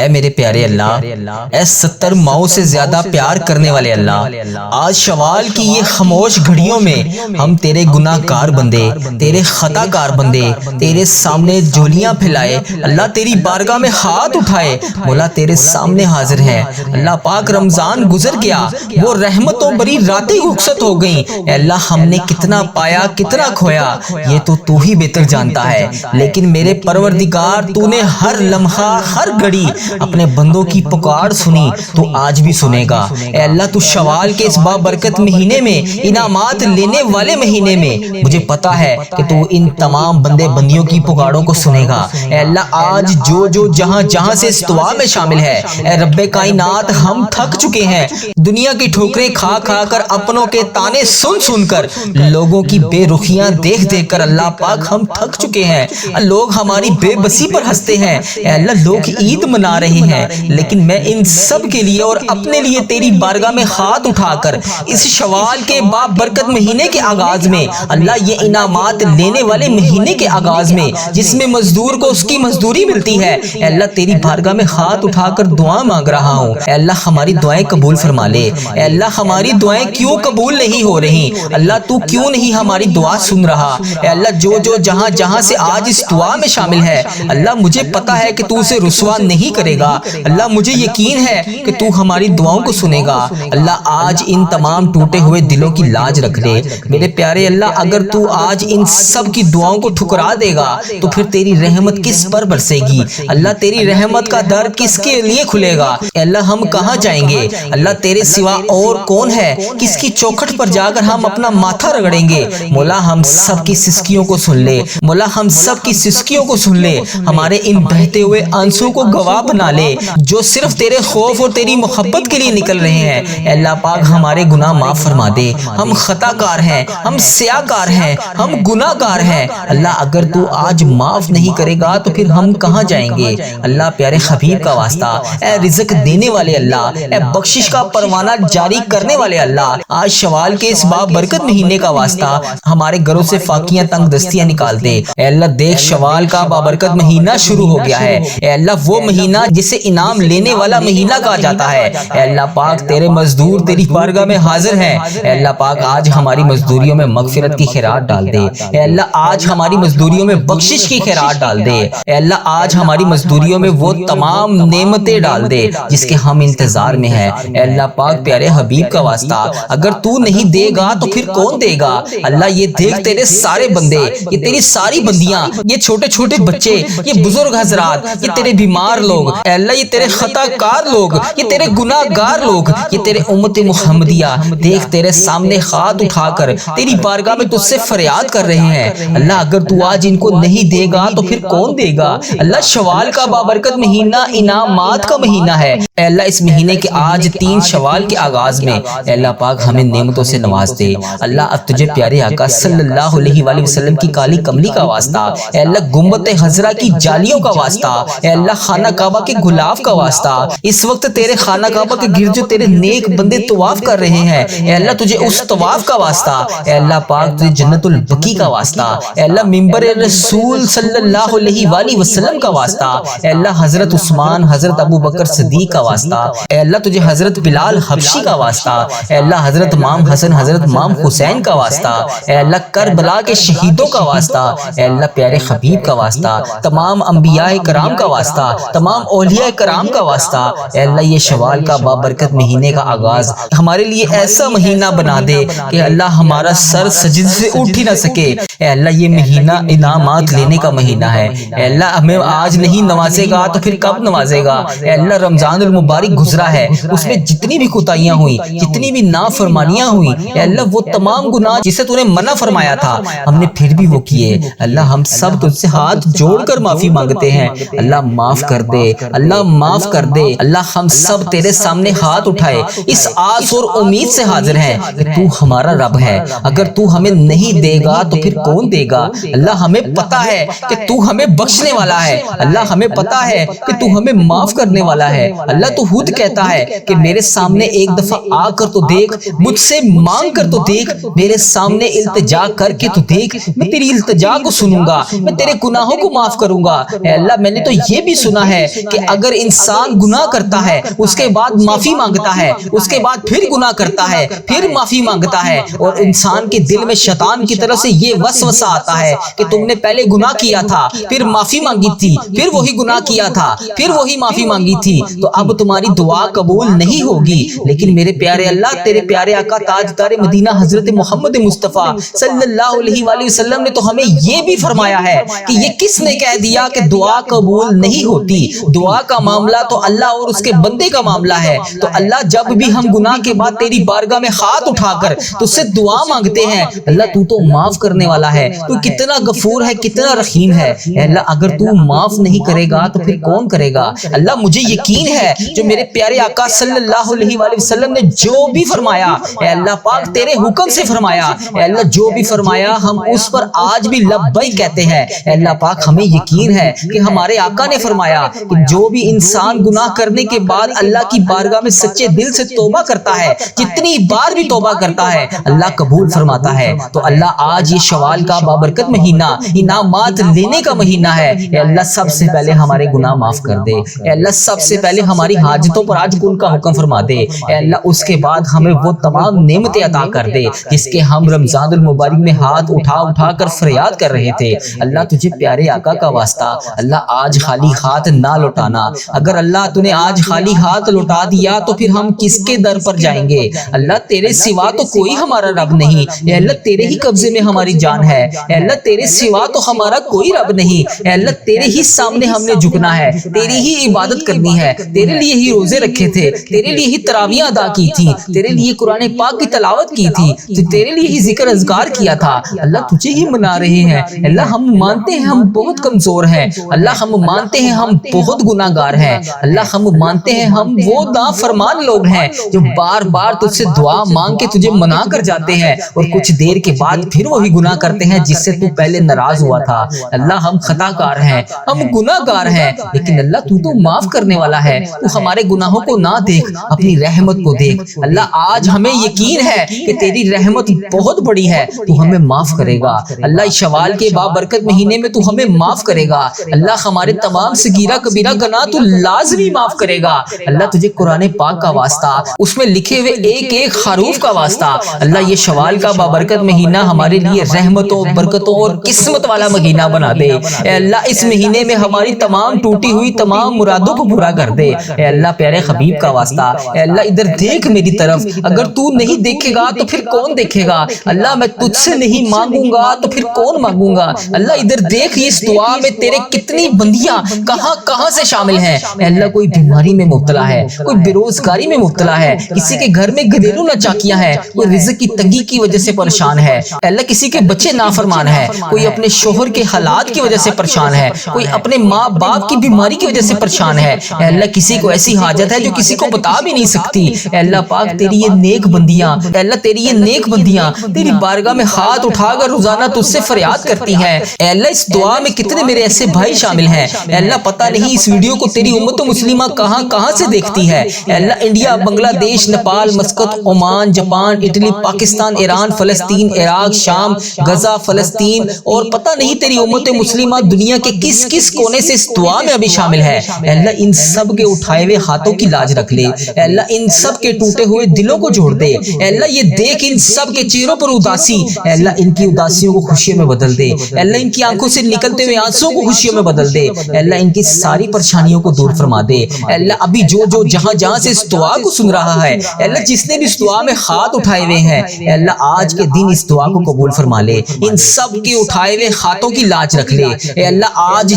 میرے پیارے اللہ، اے 70 ماؤں سے زیادہ پیار کرنے والے اللہ، آج شوال کی یہ خاموش گھڑیوں میں ہم تیرے گناہ کار بندے، تیرے خطا کار بندے تیرے سامنے جھولیاں پھیلائے اللہ، تیری بارگاہ میں ہاتھ اٹھائے مولا تیرے سامنے حاضر ہیں اللہ پاک۔ رمضان گزر گیا، وہ رحمتوں بری راتیں رخصت ہو گئیں، اے اللہ ہم نے کتنا پایا کتنا کھویا یہ تو ہی بہتر جانتا ہے، لیکن میرے پروردگار تو نے ہر لمحہ ہر گھڑی اپنے بندوں کی پکار سنی، تو آج بھی سنے گا اے اللہ۔ تو شوال کے اس بابرکت مہینے میں، انعامات لینے والے مہینے میں، مجھے پتا ہے کہ تو ان تمام بندے بندیوں کی پکاروں کو سنے گا اے اللہ۔ آج جو جہاں جہاں سے اس دعا میں شامل ہے اے رب کائنات، ہم تھک چکے ہیں دنیا کی ٹھوکریں کھا کھا کر، اپنوں کے تانے سن سن کر، لوگوں کی بے رخیاں دیکھ دیکھ کر اللہ پاک ہم تھک چکے ہیں۔ لوگ ہماری بے بسی پر ہنستے ہیں اے اللہ، لوگ عید منا رہے ہیں، لیکن میں ان سب کے لیے اور اپنے لیے تیری بارگاہ میں ہاتھ اٹھا کر اس شوال کے بابرکت مہینے کے آغاز میں اللہ، یہ انعامات لینے والے مہینے کے آغاز میں جس میں مزدور کو اس کی مزدوری ملتی ہے اے اللہ، تیری بارگاہ میں ہاتھ اٹھا کر دعا مانگ رہا ہوں اے اللہ، ہماری دعائیں قبول فرما لے اے اللہ۔ ہماری دعائیں کیوں قبول نہیں ہو رہی اللہ، تو کیوں نہیں ہماری دعا سن رہا اے اللہ؟ جو جہاں جہاں سے آج اس دعا میں شامل ہے اللہ، مجھے پتا ہے کہ تو اسے رسوا نہیں کرے گا اللہ، مجھے یقین ہے کہ تو ہماری دعاؤں کو سنے گا اللہ۔ آج ان تمام ٹوٹے ہوئے دلوں کی لاج رکھ لے میرے پیارے اللہ۔ اگر تو آج ان سب کی دعاؤں کو ٹھکرا دے گا تو پھر تیری رحمت کس پر برسے گی اللہ؟ تیری رحمت کا در کس کے لیے کھلے گا اے اللہ؟ ہم کہاں جائیں گے اللہ؟ تیرے سوا اور کون ہے؟ کس کی چوکھٹ پر جا کر ہم اپنا ماتھا رگڑیں گے مولا؟ ہم سب کی سسکیوں کو سن لے مولا، ہم سب کی سسکیوں کو سن لے، ہمارے ان بہتے ہوئے آنسوں کو گواہ بنا لے جو صرف تیرے خوف اور تیری محبت کے لیے نکل رہے ہیں اے اللہ پاک۔ ہمارے گناہ معاف فرما دے، ہم خطا کار ہیں، ہم سیاہ کار ہیں، ہم گناہ گار ہیں اللہ۔ اگر تو آج معاف نہیں کرے گا تو پھر ہم کہاں جائیں گے اللہ؟ پیارے حبیب کا واسطہ، اے رزق دینے والے اللہ، اے بخشش کا پروانہ جاری کرنے والے اللہ، آج شوال کے اس بابرکت مہینے کا واسطہ ہمارے گھروں سے فاقیاں تنگ دستیاں نکال دے اے اللہ۔ دیکھ شوال کا بابرکت مہینہ شروع ہو گیا ہے اے اللہ، وہ مہینہ جسے انعام لینے والا مہینہ کہا جاتا ہے اے اللہ پاک۔ تیرے مزدور تیری بارگاہ میں حاضر ہیں اے اللہ پاک، آج ہماری مزدوریوں میں مغفرت کی خیرات ڈال دے اے اللہ، آج ہماری مزدوریوں میں بخشش کی خیرات ڈال دے اے اللہ، آج ہماری مزدوریوں میں وہ تمام نعمتیں ڈال دے جس کے ہم انتظار میں ہیں اے اللہ پاک۔ پیارے حبیب کا واسطہ، اگر تو نہیں دے گا تو پھر کون دے گا اللہ؟ یہ دیکھ تیرے سارے بندے، یہ تیری ساری بندیاں، یہ چھوٹے چھوٹے بچے، یہ بزرگ حضرات، یہ تیرے بیمار لوگ اے اللہ، یہ تیرے خطا کار لوگ، یہ تیرے گناہ گار لوگ، یہ تیرے امت محمدیہ، دیکھ تیرے سامنے ہاتھ اٹھا کر تیری بارگاہ میں تجھ سے فریاد کر رہے ہیں اللہ۔ اگر تو آج ان کو نہیں دے گا تو پھر کون دے گا اللہ؟ شوال کا بابرکت مہینہ انعامات کا مہینہ ہے اے اللہ۔ اس مہینے کے آج 3 شوال کے آغاز میں اے اللہ پاک ہمیں نعمتوں سے نواز دے اللہ۔ اب تجھے پیارے آقا صلی اللہ علیہ وآلہ وسلم کی کالی کملی کا واسطہ اے اللہ، گنبد خضرا کی جالیوں کا واسطہ اے اللہ، خانہ کعبہ کے غلاف کا واسطہ، اس وقت تیرے خانہ کعبہ کے گرد جو تیرے نیک بندے طواف کر رہے ہیں اے اللہ، تجھے اس طواف کا واسطہ اے اللہ پاک، تجھے جنت البقیع کا واسطہ اے اللہ، منبر رسول صلی اللہ علیہ وآلہ وسلم کا واسطہ اے اللہ، حضرت عثمان، حضرت ابو بکر صدیق کا واسطہ اے اللہ، تجھے حضرت بلال حبشی کا واسطہ اے اللہ، حضرت امام حسن، حضرت امام حسین کا واسطہ اے اللہ، کربلا کے شہیدوں کا واسطہ اے اللہ، پیارے حبیب کا واسطہ، تمام انبیاء کرام کا واسطہ، تمام اولیاء کرام کا واسطہ اے اللہ۔ یہ شوال کا بابرکت مہینے کا آغاز ہمارے لیے ایسا مہینہ بنا دے کہ اللہ ہمارا سر سجدے سے اٹھ ہی نہ سکے اے اللہ۔ یہ مہینہ انعامات لینے کا مہینہ ہے اے اللہ، ہمیں آج نہیں نوازے گا تو پھر کب نوازے گا اے اللہ؟ رمضان المبارک گزرا ہے، اس میں جتنی بھی کوتاہیاں ہوئی، جتنی بھی نافرمانیاں ہوئی اے اللہ، وہ تمام گناہ جسے تو نے منع فرمایا تھا ہم نے پھر بھی وہ کیے اللہ۔ ہم سب تجھ سے ہاتھ جوڑ کر معافی مانگتے ہیں اللہ، معاف کر دے اللہ، معاف کر دے اللہ۔ ہم سب تیرے سامنے ہاتھ اٹھائے اس آس اور امید سے حاضر ہیں کہ تو ہمارا رب ہے، اگر تو ہمیں نہیں دے گا تو پھر کون دے گا اللہ؟ ہمیں پتا ہے کہ تو ہمیں بخشنے والا ہے اللہ، ہمیں پتا ہے کہ تو ہمیں معاف کرنے والا ہے اللہ۔ تو خود کہتا ہے کہ میرے سامنے ایک دفعہ آ کر تو دیکھ، مجھ سے مانگ کر تو دیکھ، میرے سامنے التجا کر کے تو دیکھ، میں تیری التجا کو سنوں گا، میں تیرے گناہوں کو معاف کروں گا اے اللہ۔ میں نے تو یہ بھی سنا ہے کہ اگر انسان گناہ کرتا ہے اس کے بعد معافی مانگتا ہے، اس کے بعد پھر گناہ کرتا ہے، پھر معافی مانگتا ہے، اور انسان کے دل میں شیطان کی طرف سے یہ وسوسہ آتا ہے کہ تم نے پہلے گناہ کیا تھا، پھر معافی مانگی تھی، پھر وہی گناہ کیا تھا، پھر وہی معافی مانگی تھی، تو اب تمہاری دعا قبول نہیں ہوگی۔ لیکن میرے پیارے اللہ، تیرے پیارے آقا تاجدار مدینہ حضرت محمد مصطفیٰ صلی اللہ علیہ وآلہ وسلم نے تو ہمیں یہ بھی فرمایا ہے کہ یہ کس نے کہہ دیا کہ دعا قبول نہیں ہوتی؟ دعا کا معاملہ تو اللہ اور اس کے بندے کا معاملہ ہے۔ تو اللہ جب بھی ہم گناہ کے بعد تیری بارگاہ میں ہاتھ اٹھا کر تجھ سے دعا مانگتے ہیں، اللہ تو معاف کرنے والا ہے، تو کتنا غفور ہے، کتنا رحیم ہے۔ اے اللہ اگر تو معاف نہیں کرے گا تو پھر کون کرے گا؟ اللہ مجھے یقین ہے جو میرے پیارے آقا صلی اللہ علیہ وآلہ وسلم نے جو بھی فرمایا، اے اللہ پاک تیرے حکم سے فرمایا، اے اللہ جو بھی فرمایا ہم اس پر آج بھی لبیک کہتے ہیں۔ اے اللہ پاک ہمیں یقین ہے کہ ہمارے آقا نے فرمایا کہ جو بھی انسان گناہ کرنے کے بعد اللہ کی بارگاہ میں سچے دل سے توبہ کرتا ہے، جتنی بار بھی توبہ کرتا ہے اللہ قبول فرماتا ہے۔ تو اللہ آج یہ شوال کا بابرکت مہینہ انعامات لینے کا مہینہ ہے، اے اللہ سب سے پہلے ہمارے گناہ معاف کر دے، اے اللہ سب سے پہلے ہماری حاجتوں پر آج کل کا حکم فرما دے، اے اللہ اس کے بعد ہمیں وہ تمام نعمتیں عطا کر دے جس کے ہم رمضان المبارک میں ہاتھ اٹھا اٹھا کر فریاد کر رہے تھے۔ اللہ تجھے پیارے آقا کا واسطہ اللہ آج خالی ہاتھ نہ لوٹانا، اگر اللہ تو نے آج خالی ہاتھ لوٹا دیا تو پھر ہم کس کے در پر جائیں گے؟ اللہ تیرے سوا تو کوئی ہمارا رب نہیں، اے اللہ تیرے ہی قبضے میں ہماری جان ہے، اے اللہ تیرے سوا تو ہمارا کوئی رب نہیں، اے اللہ تیرے ہی سامنے ہم نے جھکنا ہے، تیری ہی عبادت کرنی ہے، تیرے لیے ہی روزے رکھے تھے، تیرے لیے ہی تراویح ادا کی تھی، تیرے لیے قرآن پاک کی تلاوت کی تھی، تیرے لیے ہی ذکر اذکار کیا تھا۔ اللہ تجھے ہی منا رہے ہیں، اللہ ہم مانتے ہیں ہم بہت کمزور ہیں، اللہ ہم مانتے ہیں ہم بہت گناہ گار ہیں، اللہ ہم مانتے ہیں ہم وہ نافرمان لوگ ہیں جو بار بار تجھ سے دعا مانگ کے تجھے منا کر جاتے ہیں اور کچھ دیر کے بعد پھر وہی گناہ کرتے ہیں جس سے تو پہلے ناراض ہوا تھا۔ اللہ ہم خطا کار ہیں، ہم گناہ گار ہیں، لیکن اللہ تو معاف کرنے والا ہے، تو ہمارے گناہوں کو نہ دیکھ، اپنی رحمت کو دیکھ۔ اللہ آج ہمیں یقین ہے کہ تیری رحمت بہت بڑی ہے، تو ہمیں معاف کرے گا۔ اللہ اس شوال کے بابرکت مہینے میں تو ہمیں معاف کرے گا، اللہ ہمارے تمام صغیرہ کبیرہ گناہ تو لازمی معاف کرے گا۔ اللہ تجھے قرآن پاک کا واسطہ، اس میں لکھے ہوئے ایک ایک حروف کا واسطہ، اللہ یہ شوال کا بابرکت مہینہ ہمارے لیے رحمتوں، برکتوں اور قسمت والا مہینہ بنا دے۔ اے اللہ اس مہینے میں ہماری تمام ٹوٹی ہوئی تمام مرادوں کو پورا کر دے۔ اے اللہ پیارے حبیب کا واسطہ، اے اللہ ادھر دیکھ میری طرف، اگر تو نہیں دیکھے گا تو پھر کون دیکھے گا؟ اللہ میں تجھ سے نہیں مانگوں گا تو پھر کون مانگوں گا؟ اللہ ادھر دیکھ اس دعا میں تیرے کتنی بندیاں کہاں کہاں سے شامل ہیں۔ اے اللہ کوئی بیماری میں مبتلا ہے، کوئی بے روزگاری میں مبتلا ہے، کسی کے گھر میں گھریلو ناچاکیاں ہیں، کوئی رزق کی تنگی کی وجہ سے پریشان ہے، اے اللہ کسی کے بچے نافرمان ہیں، کوئی اپنے شوہر کے حالات کی وجہ سے پریشان ہے، کوئی اپنے ماں باپ کی بیماری کی وجہ سے پریشان ہے، اے اللہ کسی کو ایسی حاجت ہے جو کسی کو بتا بھی نہیں سکتی۔ اے اللہ پاک تیری یہ نیک بندیاں، اے اللہ تیری یہ نیک بندیاں تیری بارگاہ میں ہاتھ اٹھا کر روزانہ تجھ سے فریاد کرتی ہیں۔ اے اللہ اس دعا میں کتنے میرے ایسے بھائی شامل ہیں، اے اللہ پتہ نہیں اس ویڈیو کو تیری امت مسلمہ کہاں کہاں سے دیکھتی ہے، اے اللہ انڈیا، بنگلہ دیش، Nepal, Muscat, Oman, Japan, Italy, Pakistan, Iran, فلسطین، عراق، شام، غزہ، فلسطین اور پتہ نہیں تیری امت مسلمہ دنیا کے کس کس کونے سے اس دعا میں ابھی شامل ہے۔ اے اللہ ان سب کے اٹھائے ہوئے ہاتھوں کی لاج رکھ لے، اے اللہ ان سب کے ٹوٹے ہوئے دلوں کو جوڑ دے، اے اللہ یہ دیکھ ان سب کے چہروں پر اداسی، اے اللہ ان کی اداسیوں کو خوشیوں میں بدل دے، اے اللہ ان کی آنکھوں سے نکلتے ہوئے آنسوں کو خوشیوں میں بدل دے، اے اللہ ان کی ساری پریشانیوں کو دور فرما دے۔ اے اللہ ابھی جو جو جہاں جہاں سے اس دعا کو سن رہا ہے، اے اللہ جس نے بھی اس دعا میں ہاتھ اٹھائے ہوئے ہیں، اے اللہ آج کے دن اس دعا کو قبول فرما لے، ان سب کے اٹھائے ہوئے ہاتھوں کی لاج رکھ لے۔ اے اللہ آج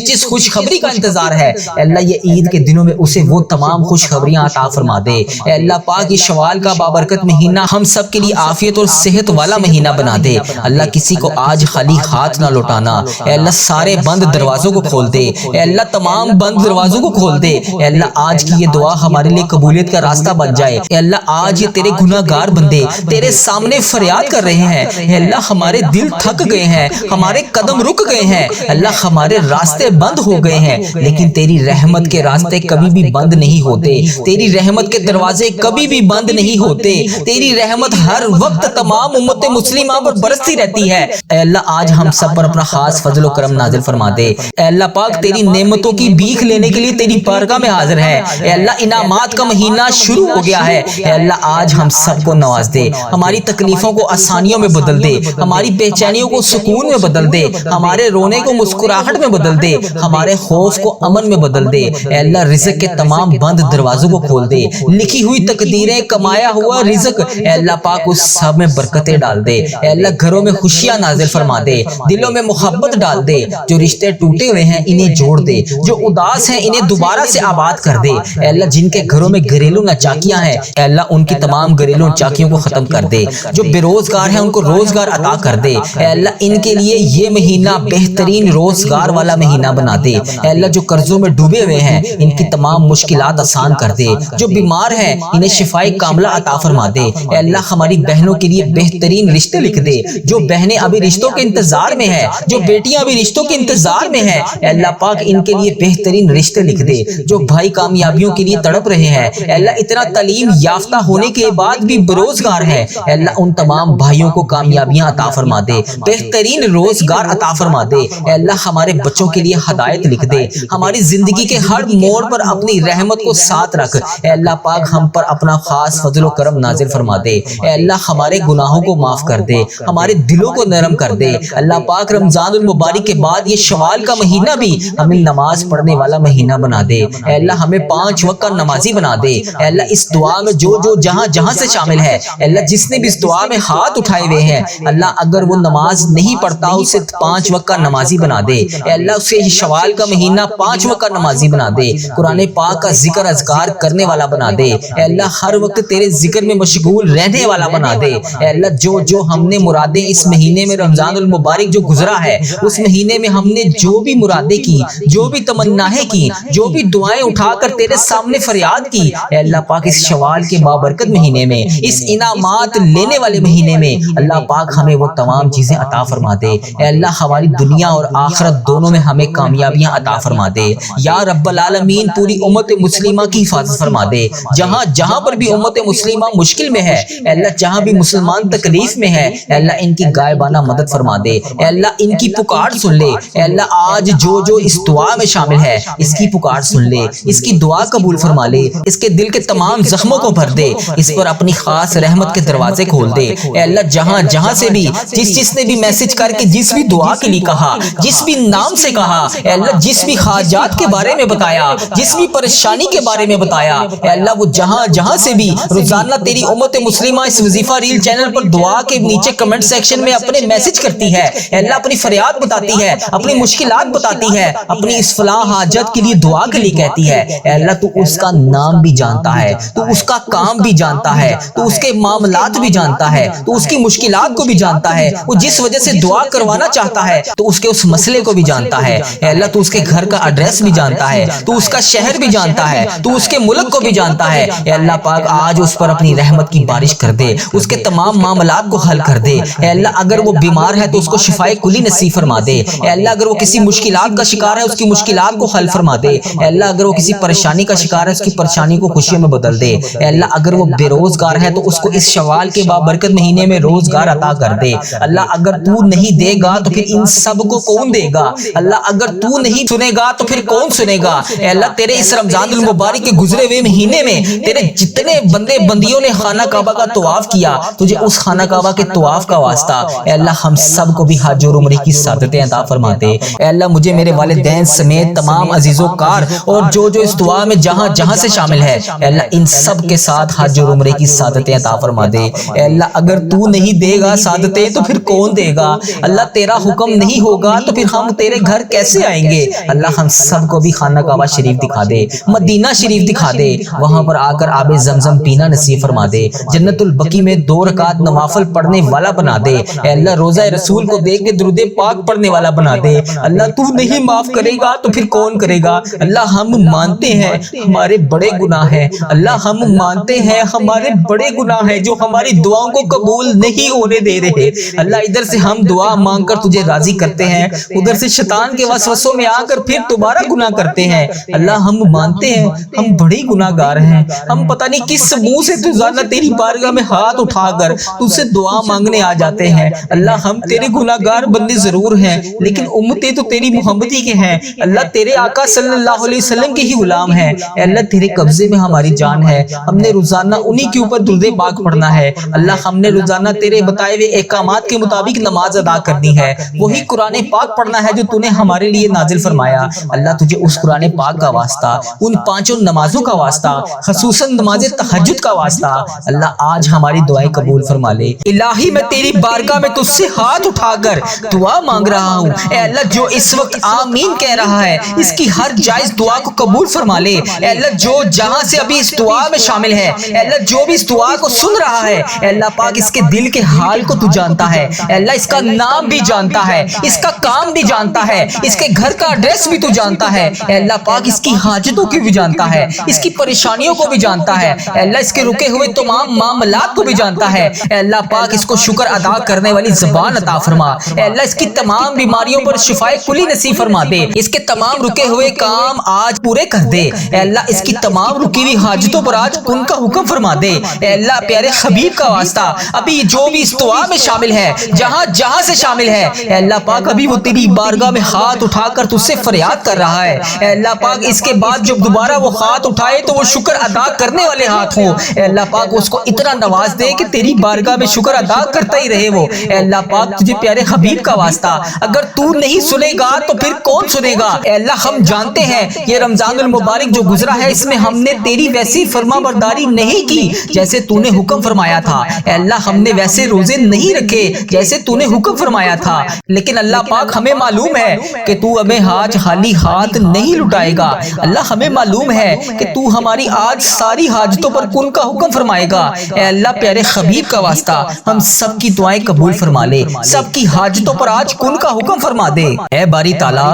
جس خوشخبری کا انتظار ہے، اے اللہ یہ عید کے دنوں میں اسے وہ تمام خوشخبریاں عطا فرما دے۔ اے اللہ پاک یہ شوال کا بابرکت مہینہ ہم سب کے لیے عافیت اور صحت والا مہینہ بنا دے۔ اللہ کسی کو آج خالی ہاتھ نہ لوٹانا، اے اللہ سارے بند دروازوں کو کھول دے، اے اللہ تمام بند دروازوں کو کھول دے۔ اے اللہ آج کی یہ دعا ہمارے لیے قبولیت کا راستہ بن جائے۔ اے اللہ آج یہ تیرے گناہ گار بندے تیرے سامنے فریاد کر رہے ہیں، اے اللہ ہمارے دل تھک گئے ہیں، ہمارے قدم رک گئے ہیں، اللہ ہمارے راستے بند ہو گئے ہیں، لیکن تیری رحمت کے راستے کبھی بھی بند نہیں ہوتے، تیری رحمت کے دروازے کبھی بھی بند نہیں ہوتے، تیری رحمت ہر وقت تمام امت مسلمہ پر برستی رہتی ہے۔ اے اللہ آج ہم سب پر اپنا خاص فضل و کرم نازل فرما دے۔ اے اللہ پاک تیری نعمت نعمتوں کی بھیک لینے کے لیے تیری بارگاہ میں حاضر ہے۔ اے اللہ انعامات کا مہینہ شروع ہو گیا ہے، اے اللہ آج ہم سب کو نواز دے، ہماری تکلیفوں کو آسانیوں میں بدل دے، ہماری بے چینیوں کو سکون میں بدل دے، ہمارے رونے کو مسکراہٹ میں بدل دے، ہمارے خوف کو امن میں بدل دے۔ اے اللہ رزق کے تمام بند دروازوں کو کھول دے، لکھی ہوئی تقدیریں، کمایا ہوا رزق اے اللہ پاک اس سب میں برکتیں ڈال دے۔ اے اللہ گھروں میں خوشیاں نازل فرما دے، دلوں میں محبت ڈال دے، جو رشتے ٹوٹے ہوئے ہیں انہیں جوڑ دے، جو اداس ہیں انہیں دوبارہ سے آباد کر دے۔ اے اللہ جن کے گھروں میں گھریلو ناچاکیاں ہیں اے اللہ ان کی تمام گھریلو ناچاکیوں کو ختم کر دے، جو بے روزگار ہیں ان کو روزگار عطا کر دے۔ اے اللہ ان کے لیے یہ مہینہ بہترین روزگار والا مہینہ بنا دے۔ اے اللہ جو قرضوں میں ڈوبے ہوئے ہیں ان کی تمام مشکلات آسان کر دے، جو بیمار ہیں انہیں شفائے کاملہ عطا فرما دے۔ اے اللہ ہماری بہنوں کے لیے بہترین رشتے لکھ دے، جو بہنیں ابھی رشتوں کے انتظار میں ہیں، جو بیٹیاں ابھی رشتوں کے انتظار میں ہیں اے اللہ پاک ان کے لیے بہترین رشتے لکھ دے، جو بھائی کامیابیوں کے لیے تڑپ رہے ہیں اے اللہ اتنا تعلیم یافتہ ہونے کے بعد بھی بے روزگار ہے اے اللہ ان تمام بھائیوں کو کامیابیاں عطا فرما دے، بہترین روزگار عطا فرما دے۔ اے اللہ ہمارے بچوں کے لیے ہدایت لکھ دے، ہماری زندگی کے ہر موڑ پر اپنی رحمت کو ساتھ رکھ اے اللہ پاک ہم پر اپنا خاص فضل و کرم نازل فرما دے۔ اے اللہ ہمارے گناہوں کو معاف کر دے، ہمارے دلوں کو نرم کر دے۔ اللہ پاک رمضان المبارک کے بعد یہ شوال کا مہینہ بھی ہمیں نماز پڑھنے والا مہینہ بنا دے۔ اے اللہ ہمیں 5 وقت کا نمازی بنا دے۔ اے اللہ اس دعا میں جو جہاں سے شامل ہے اے اللہ جس نے بھی اس دعا میں ہاتھ اٹھائے ہوئے ہیں اللہ اگر وہ نماز نہیں پڑھتا اسے 5 وقت کا نمازی بنا دے۔ اے اللہ اسے شوال کا مہینہ 5 وقت کا نمازی بنا دے، قرآن پاک کا ذکر اذکار کرنے والا بنا دے۔ اے اللہ ہر وقت تیرے ذکر میں مشغول رہنے والا بنا دے۔ اے اللہ جو ہم نے مرادیں اس مہینے میں رمضان المبارک جو گزرا ہے اس مہینے میں ہم نے جو بھی مرادیں کی، جو بھی تمنایں کی، جو بھی دعائیں اٹھا کر تیرے سامنے فریاد کی اے اللہ پاک اس شوال کے بابرکت مہینے میں، اس انعامات لینے والے مہینے میں اللہ پاک ہمیں وہ تمام چیزیں عطا فرما دے۔ اے اللہ ہماری دنیا اور آخرت دونوں میں ہمیں کامیابیاں عطا فرما دے۔ یا رب العالمین پوری امت مسلمہ کی حفاظت فرما دے، جہاں پر بھی امت مسلمہ مشکل میں ہے اے اللہ جہاں بھی مسلمان تکلیف میں ہے اے اللہ ان کی غائبانہ مدد فرما دے۔ اے اللہ ان کی پکار سن لے۔ اے اللہ آج جو اس دعا میں شامل ہے اس کی پکار سن لے، اس کی دعا قبول فرما لے، اس کے دل کے تمام زخموں کو بھر دے، اس پر اپنی خاص رحمت کے دروازے کھول دے۔ اے اللہ جہاں سے بھی جس نے بھی میسج کر کے جس بھی دعا کے لیے کہا، جس بھی نام سے کہا اے اللہ جس بھی حاجات کے بارے میں بتایا، جس بھی پریشانی کے بارے میں بتایا اے اللہ وہ جہاں سے بھی روزانہ تیری امت مسلمہ اس وظیفہ ریل چینل پر دعا کے نیچے کمنٹ سیکشن میں اپنے میسج کرتی ہے اے اللہ اپنی فریاد بتاتی ہے، اپنی مشکلات بتاتی ہے، اپنی اس فلاں حاجت کے لیے دعا کے لیے کہتی ہے اے اللہ تو اس کا نام بھی جانتا ہے، تو اس کا کام بھی جانتا ہے، تو اس کے معاملات بھی جانتا ہے، تو اس کی مشکلات کو بھی جانتا ہے، وہ جس وجہ سے دعا کروانا چاہتا ہے تو اس کے اس مسئلے کو بھی جانتا ہے اے اللہ تو اس کے گھر کا ایڈریس بھی جانتا ہے، تو اس کا شہر بھی جانتا ہے، تو اس کے ملک کو بھی جانتا ہے اے اللہ پاک آج اس پر اپنی رحمت کی بارش کر دے، اس کے تمام معاملات کو حل کر دے اے اللہ اگر وہ بیمار ہے تو اس کو شفائے کلی نصیب فرما دے اے اللہ اگر وہ کسی مشکلات کا شکار ہے اس کی مشکلات کو حل فرما دے اے اللہ اگر وہ کسی پریشانی کا شکار ہے اس کی پریشانی کو خوشیوں میں بدل دے اے اللہ اگر وہ بے روزگار ہے تو اس کو اس شوال کے بابرکت مہینے میں روزگار عطا کر دے اللہ اگر تو نہیں دے گا تو پھر ان سب کو کون دے گا اللہ اگر تو نہیں سنے گا تو پھر کون سنے گا اے اللہ تیرے اس رمضان المبارک کے گزرے ہوئے مہینے میں تیرے جتنے بندے بندیوں نے خانہ کعبہ کا طواف کیا تجھے اس خانہ کعبہ کے طواف کا واسطہ اے اللہ ہم سب کو بھی حج اور عمرے کی سعادتیں عطا فرما دے اے اللہ مجھے میرے والدین سمیت تمام عزیز و کار اور جو اس دعا میں جہاں سے شامل ہے اے اللہ ان سب کے ساتھ حج اور عمرے کی سعادتیں عطا فرما دے اے اللہ اگر تو نہیں دے گا سعادتیں تو پھر کون دے گا اللہ تیرا حکم نہیں ہوگا تو پھر ہم تیرے گھر کیسے آئیں گے اللہ ہم سب کو بھی خانہ کعبہ شریف دکھا دے مدینہ شریف دکھا دے وہاں پر آ کر آب زمزم پینا نصیب فرما دے جنت البقیع میں 2 رکعت نوافل پڑھنے والا بنا دے اے اللہ روزہ رسول کو دیکھ کے درود پاک پڑھنے والا بنا دے اللہ تو نہیں معاف کرے گا تو پھر کون کرے گا اللہ ہم مانتے ہیں ہمارے بڑے گناہ ہیں اللہ ہم مانتے ہیں ہمارے بڑے گناہ ہیں جو ہماری دعاؤں کو قبول نہیں ہونے دے رہے اللہ ادھر سے ہم دعا مانگ کر تجھے راضی کرتے ہیں ادھر سے شیطان کے وسوسوں میں آ کر پھر دوبارہ گناہ کرتے ہیں اللہ ہم مانتے ہیں ہم بڑے گناہ گار ہیں ہم پتہ نہیں کس منہ سے روزانہ تیری بارگاہ میں ہاتھ اٹھا کر تجھ سے دعا مانگنے آ جاتے ہیں اللہ ہم تیرے گناہ گار بندے ضرور ہیں لیکن امتیں تو تیری محمدی کے ہیں اللہ تیرے آقا صلی اللہ علیہ وسلم کے ہی غلام ہیں، اے اللہ تیرے قبضے میں ہماری جان ہے، ہم نے روزانہ انہی کے اوپر درود پاک پڑھنا ہے، اللہ ہم نے روزانہ تیرے بتائے ہوئے احکامات کے مطابق نماز ادا کرنی ہے، وہی قرآن پاک پڑھنا ہے جو تو نے ہمارے لیے نازل فرمایا۔ اللہ تجھے اس قرآن پاک کا واسطہ، ان 5 نمازوں کا واسطہ، خصوصاً نماز تہجد کا واسطہ، اللہ آج ہماری دعائیں قبول فرما لے۔ الہی میں تیری بارگاہ میں تجھ سے ہاتھ اٹھا کر دعا مانگ رہا ہوں، اے اللہ جو اس وقت آمین کہہ رہا ہے اس کی ہر جائز دعا کو قبول فرما لے، اے اللہ جو جہاں سے ابھی اس دعا میں شامل ہے، اے اللہ جو بھی اس دعا کو سن رہا ہے، اے اللہ پاک اس کے دل کے حال کو تو جانتا ہے، اے اللہ اس کا نام بھی جانتا ہے، اس کا کام بھی جانتا ہے، اس کے گھر کا ایڈریس بھی تو جانتا ہے، اے اللہ پاک اس کی حاجتوں کی بھی جانتا ہے، اس کی پریشانیوں کو بھی جانتا ہے، اے اللہ اس کے رکے ہوئے تمام معاملات کو بھی جانتا ہے، اے اللہ پاک اس کو شکر ادا کرنے والی زبان عطا فرما، اے اللہ اس کی تمام بیماریوں پر شفائے کلی نصیب فرما دے، اس کے تمام رکے ہوئے کام آج پورے کر دے، اے اللہ اس کی تمام رکی ہوئی حاجتوں پر آج کن کا حکم فرما دے، اے اللہ پیارے حبیب کا واسطہ ابھی جو بھی اس دعا میں شامل ہے، جہاں جہاں سے شامل ہے، اے اللہ پاک ابھی وہ تیری بارگاہ میں ہاتھ اٹھا کر تجھ سے فریاد کر رہا ہے، اے اللہ پاک اس کے بعد جب دوبارہ وہ ہاتھ اٹھائے تو وہ شکر ادا کرنے والے ہاتھ ہوں، اے اللہ پاک اس کو اتنا نواز دے کہ تیری بارگاہ میں شکر ادا کرتا ہی رہے وہ، اے اللہ پاک تجھے پیارے حبیب کا واسطہ اگر تو نہیں سنے گا تو پھر کون سنے گا، اے اللہ ہم جانتے ہیں یہ رمضان المبارک جو گزرا ہے اس میں ہم نے تیری ویسی فرما برداری نہیں کی جیسے تو نے حکم فرمایا تھا، اے اللہ ہم نے ویسے روزے نہیں رکھے جیسے تو نے حکم فرمایا تھا، لیکن اللہ پاک ہمیں معلوم ہے کہ تو ہمیں آج خالی ہاتھ نہیں لٹائے گا، اللہ ہمیں معلوم ہے کہ تو ہماری آج ساری حاجتوں پر کن کا حکم فرمائے گا، اے اللہ پیارے حبیب کا واسطہ ہم سب کی دعائیں قبول فرما لے، سب کی حاجتوں پر آج کن کا حکم فرما دے، اے باری تعالیٰ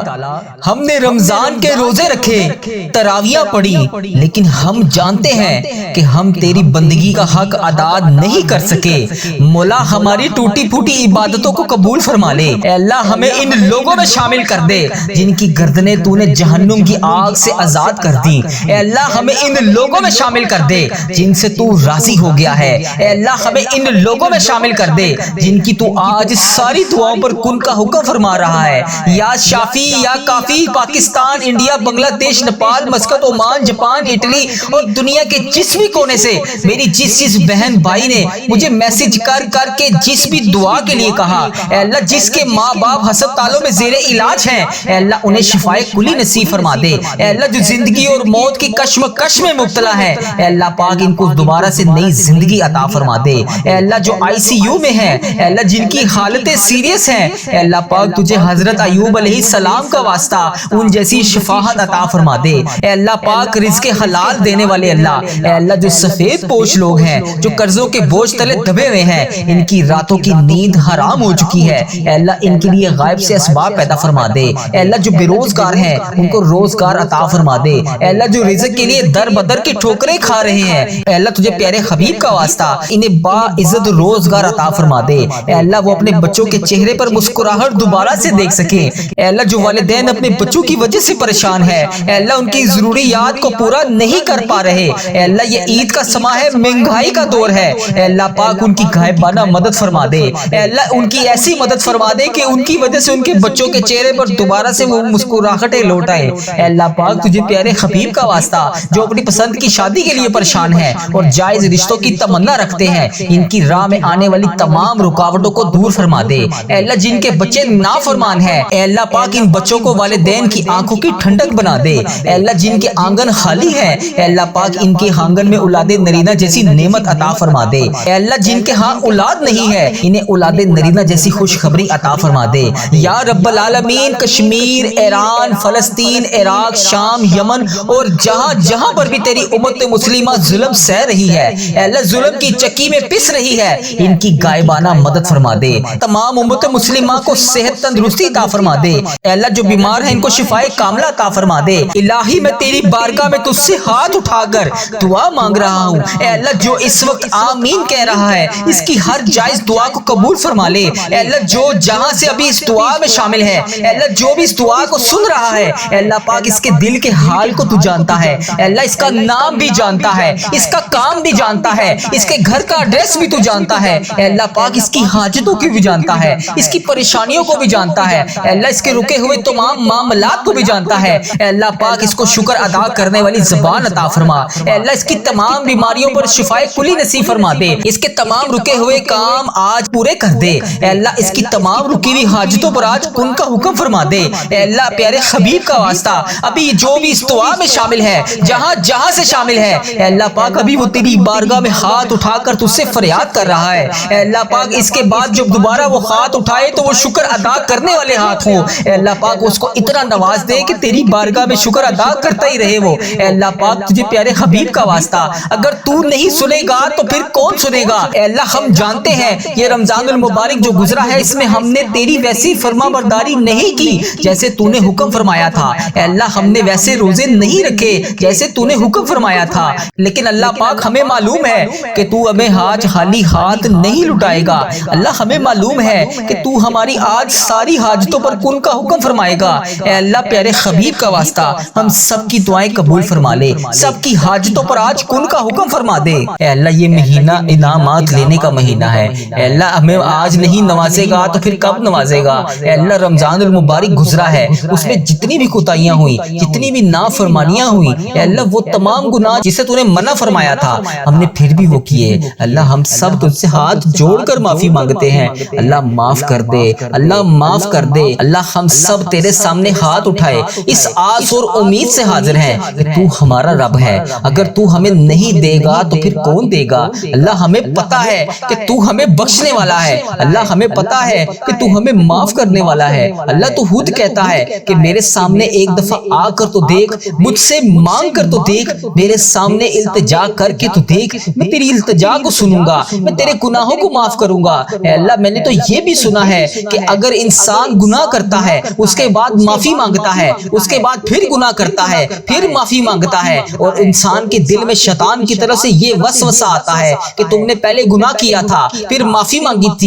ہم نے رمضان کے روزے رکھے، تراویاں پڑھی، لیکن ہم جانتے ہیں کہ ہم تیری بندگی کا حق ادا نہیں کر سکے، مولا ہماری ٹوٹی پھوٹی عبادتوں کو قبول فرما لے، اے اللہ ہمیں ان لوگوں میں شامل کر دے جن کی گردنیں تو نے جہنم کی آگ سے آزاد کر دی، اے اللہ ہمیں ان لوگوں میں شامل کر دے جن سے تو راضی ہو گیا ہے، اے اللہ ہمیں ان لوگوں میں شامل کر دے جن کی تو آج ساری دعاؤں پر کن کا حکم فرما رہا ہے، یا شافی یا کافی پاکستان، انڈیا، بنگلہ دیش، Nepal, Muscat, Oman, Japan, Italy اور دنیا کے جس بھی کونے سے میری جس بہن بھائی نے مجھے میسج کر کر کے جس بھی دعا کے لیے کہا، اے اللہ جس کے ماں باپ ہسپتالوں میں زیر علاج ہیں، اے اللہ انہیں شفائے کلی نصیب فرما دے، اے اللہ جو زندگی اور موت کی کشمکش میں مبتلا ہے، اے اللہ پاک ان کو دوبارہ سے نئی زندگی عطا فرما دے، اے اللہ جو ICU میں ہیں، اے اللہ جن کی حالتیں سیریس ہیں، اے اللہ پاک تجھے حضرت ایوب علیہ السلام کا واسطہ ان جیسی شفاعت عطا فرما دے، اے اللہ پاک رزق حلال دینے والے اللہ، اے اللہ جو سفید پوش لوگ ہیں جو قرضوں کے بوجھ تلے دبے ہوئے ہیں، ان کی راتوں کی نیند حرام ہو چکی ہے، اے اللہ ان کے لیے غائب سے اسباب پیدا فرما دے، اے اللہ جو بے روزگار ہیں ان کو روزگار عطا فرما دے، اے اللہ جو رزق کے لیے در بدر کی ٹھوکریں کھا رہے ہیں، اے اللہ تجھے پیارے حبیب کا واسطہ انہیں با عزت روزگار عطا فرما دے، اے اللہ وہ اپنے بچوں کے چہرے پر مسکراہٹ دوبارہ سے دیکھ سکیں، اے اللہ جو والدین اپنے بچوں کی وجہ سے پریشان ہے، اے اللہ ان کی ضروریات کو پورا نہیں کر پا رہے، اے اللہ یہ عید کا سما ہے، مہنگائی کا دور ہے، اے اللہ پاک ان کی غائبانہ مدد فرما دے، اے اللہ ان کی ایسی مدد فرما دے کہ ان کی وجہ سے ان کے بچوں کے چہرے پر دوبارہ سے وہ مسکراہٹیں لوٹ آئے، اے اللہ پاک تجھے پیارے حبیب کا واسطہ جو اپنی پسند کی شادی کے لیے پریشان ہیں اور جائز رشتوں کی تمنا رکھتے ہیں، ان کی راہ میں آنے والی تمام رکاوٹوں کو دور فرما دے، اے اللہ جن کے بچے نافرمان ہیں، اے اللہ پاک ان بچوں کو والدین کی آنکھوں کی ٹھنڈک بنا دے، اے اللہ جن کے آنگن خالی ہے، اے اللہ پاک ان کے آنگن میں اولاد نرینہ جیسی نعمت عطا فرما دے، اے اللہ جن کے ہاں اولاد نہیں ہے انہیں اولاد نرینہ جیسی خوشخبری عطا فرما دے، یا رب العالمین کشمیر، ایران، فلسطین، عراق، شام، یمن اور جہاں جہاں پر بھی تیری امت مسلمہ ظلم سہ رہی ہے، اے اللہ ظلم کی چکی میں پس رہی ہے، ان کی غائبانہ مدد فرما دے، تمام امت مسلمہ کو صحت تندرستی عطا فرما دے، اے اللہ جو بیمار ہیں ان کو شفائے کاملہ عطا فرما دے، الہی میں تیری بارگاہ میں تجھ سے ہاتھ اٹھا کر دعا مانگ رہا ہوں، اے اللہ جو اس وقت آمین کہہ رہا ہے اس کی ہر جائز دعا کو قبول فرما لے، اے اللہ جو جہاں سے ابھی اس دعا میں شامل ہے، اے اللہ جو بھی اس دعا کو سن رہا ہے، اے اللہ پاک اس کے دل کے حال کو تو جانتا ہے، اے اللہ اس کا نام بھی جانتا ہے، اس کا کام بھی جانتا ہے، اس کے گھر کا ایڈریس بھی تو جانتا ہے، اے اللہ پاک اس کی حاجتوں کی بھی جانتا ہے، اس کی پریشانیوں کو بھی جانتا ہے، اے اللہ اس کے رکے ہوئے تمام معاملات کو بھی جانتا ہے۔ اے اللہ پاک اس کو شکر ادا کرنے والی زبان عطا فرما۔ اے اللہ اس کی تمام بیماریوں پر شفائے کلی نصیب فرما دے۔ اس کے تمام رکے ہوئے کام آج پورے کر دے۔ اے اللہ اس کی تمام رکی ہوئی حاجتوں پر آج کن کا حکم فرما دے۔ اے اللہ پیارے حبیب کا واسطہ ابھی جو بھی اس دعا میں شامل ہے، جہاں جہاں سے شامل ہے، اے اللہ پاک ابھی وہ تیری بارگاہ میں ہاتھ اٹھا کر تجھ سے فریاد کر رہا ہے۔ اے اللہ پاک اس کے بعد جب دوبارہ وہ ہاتھ اٹھائے تو وہ شکر ادا کرنے والے ہاتھ ہوں۔ اے اللہ پاک اس کو اتنا نواز دے کہ تیری بارگاہ میں شکر ادا کرتا ہی رہے وہ۔ اے اللہ پاک تجھے پیارے حبیب کا واسطہ اگر تو نہیں سنے گا تو پھر کون سنے گا؟ اے اللہ ہم جانتے ہیں یہ رمضان المبارک جو گزرا ہے اس میں ہم نے تیری ویسی فرما برداری نہیں کی جیسے تو نے حکم فرمایا تھا۔ اے اللہ ہم نے ویسے روزے نہیں رکھے جیسے تو نے حکم فرمایا تھا، لیکن اللہ پاک ہمیں معلوم ہے کہ تو ہمیں آج خالی ہاتھ نہیں لٹائے گا۔ اللہ ہمیں معلوم ہے کہ تو ہماری آج ساری حاجتوں پر کن کا حکم فرمائے گا۔ اے اللہ پیارے حبیب کا واسطہ ہم سب کی دعائیں قبول فرما لے، سب کی حاجتوں پر آج کن کا حکم فرما دے۔ اے اللہ یہ مہینہ انعامات لینے کا مہینہ ہے۔ اے اللہ ہمیں آج نہیں نوازے گا تو پھر کب نوازے گا؟ اے اللہ رمضان المبارک گزرا ہے، اس میں جتنی بھی کوتاہیاں ہوئی، جتنی بھی نافرمانیاں ہوئی، اے اللہ وہ تمام گناہ جسے تو نے منع فرمایا تھا ہم نے پھر بھی وہ کیے۔ اللہ ہم سب تجھ سے ہاتھ جوڑ کر معافی مانگتے ہیں، اللہ معاف کر دے، اللہ معاف کر دے۔ اللہ ہم سب تیرے سامنے ہاتھ اٹھائے اس آس اور امید سے حاضر ہیں کہ تو ہمارا رب ہے، اگر تو ہمیں نہیں دے گا تو پھر کون دے گا؟ اللہ ہمیں پتا ہے کہ تو ہمیں بخشنے والا ہے، اللہ ہمیں پتا ہے کہ تو ہمیں معاف کرنے والا ہے۔ اللہ تو خود کہتا ہے کہ میرے سامنے ایک دفعہ آ کر تو دیکھ، مجھ سے مانگ کر تو دیکھ، میرے سامنے التجا کر کے تو دیکھ، میں تیری التجا کو سنوں گا، میں تیرے گناہوں کو معاف کروں گا۔ اے اللہ میں نے تو یہ بھی سنا ہے کہ اگر انسان گناہ کرتا ہے اس کے بعد معافی مانگتا ہے، اس کے بعد پھر گناہ کرتا ہے، پھر معافی مانگتا ہے، اور انسان کے دل میں شیطان کی طرف سے یہ وسوسہ آتا ہے کہ تم نے پہلے گناہ کیا تھا پھر معافی مانگی تھی